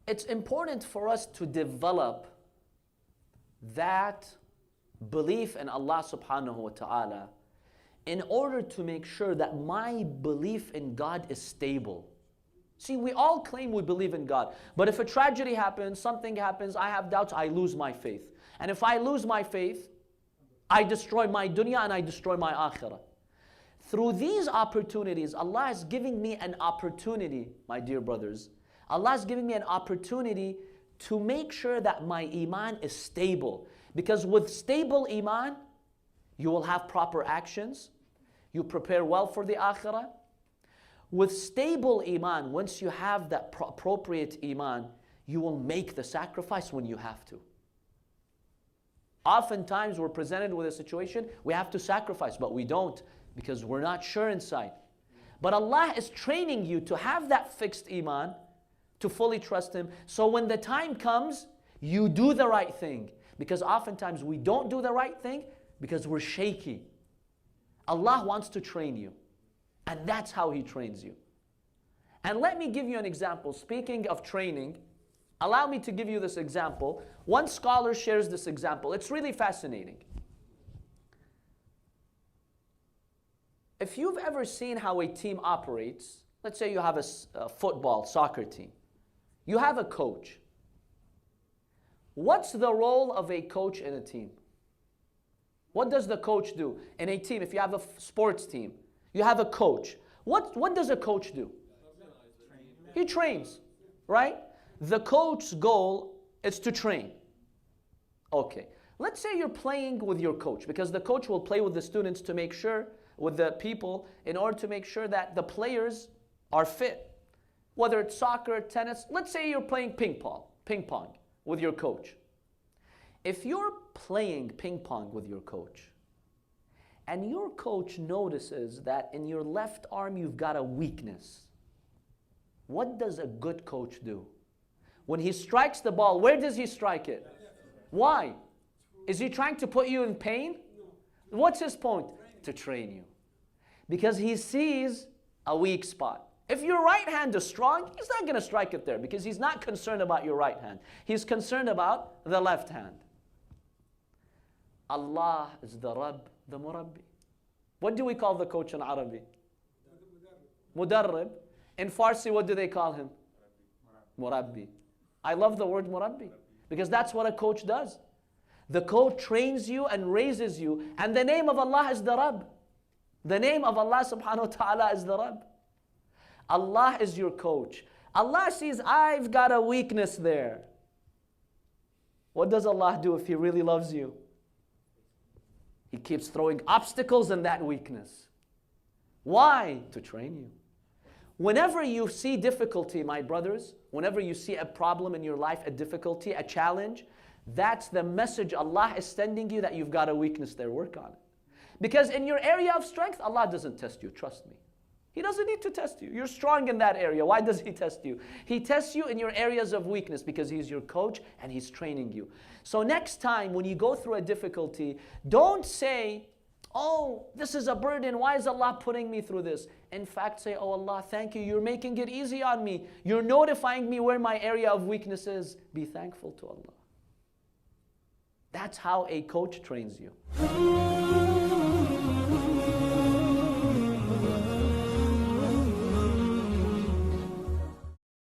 it's important for us to develop that belief in Allah subhanahu wa ta'ala in order to make sure that my belief in God is stable. See, we all claim we believe in God, but if a tragedy happens, something happens, I have doubts, I lose my faith. And if I lose my faith, I destroy my dunya and I destroy my akhirah. Through these opportunities, Allah is giving me an opportunity, my dear brothers. Allah is giving me an opportunity to make sure that my iman is stable. Because with stable iman, you will have proper actions. You prepare well for the akhirah. With stable iman, once you have that appropriate iman, you will make the sacrifice when you have to. Oftentimes we're presented with a situation, we have to sacrifice, but we don't because we're not sure inside. But Allah is training you to have that fixed iman, to fully trust Him. So when the time comes, you do the right thing. Because oftentimes we don't do the right thing because we're shaky. Allah wants to train you. And that's how He trains you. And let me give you an example. Speaking of training, allow me to give you this example. One scholar shares this example. It's really fascinating. If you've ever seen how a team operates, let's say you have a football, soccer team. You have a coach. What's the role of a coach in a team? What does the coach do in a team? If you have a sports team, you have a coach. What does a coach do? He trains, right? The coach's goal is to train. Okay. Let's say you're playing with your coach, because the coach will play with the students to make sure, with the people, in order to make sure that the players are fit. Whether it's soccer, tennis, let's say you're playing ping pong with your coach. If you're playing ping pong with your coach, and your coach notices that in your left arm you've got a weakness, what does a good coach do? When he strikes the ball, where does he strike it? Why? Is he trying to put you in pain? What's his point? To train you. Because he sees a weak spot. If your right hand is strong, he's not going to strike it there because he's not concerned about your right hand. He's concerned about the left hand. Allah is the Rabb, the Murabbi. What do we call the coach in Arabic? Mudarrib. In Farsi, what do they call him? Murabbi. I love the word Murabbi because that's what a coach does. The coach trains you and raises you, and the name of Allah is the Rabb. The name of Allah subhanahu wa ta'ala is the Rabb. Allah is your coach. Allah sees, I've got a weakness there. What does Allah do if He really loves you? He keeps throwing obstacles in that weakness. Why? To train you. Whenever you see difficulty, my brothers, whenever you see a problem in your life, a difficulty, a challenge, that's the message Allah is sending you that you've got a weakness there. Work on it. Because in your area of strength, Allah doesn't test you, trust me. He doesn't need to test you. You're strong in that area. Why does He test you? He tests you in your areas of weakness because He's your coach and He's training you. So next time when you go through a difficulty, don't say, oh, this is a burden. Why is Allah putting me through this? In fact, say, oh Allah, thank you. You're making it easy on me. You're notifying me where my area of weakness is. Be thankful to Allah. That's how a coach trains you.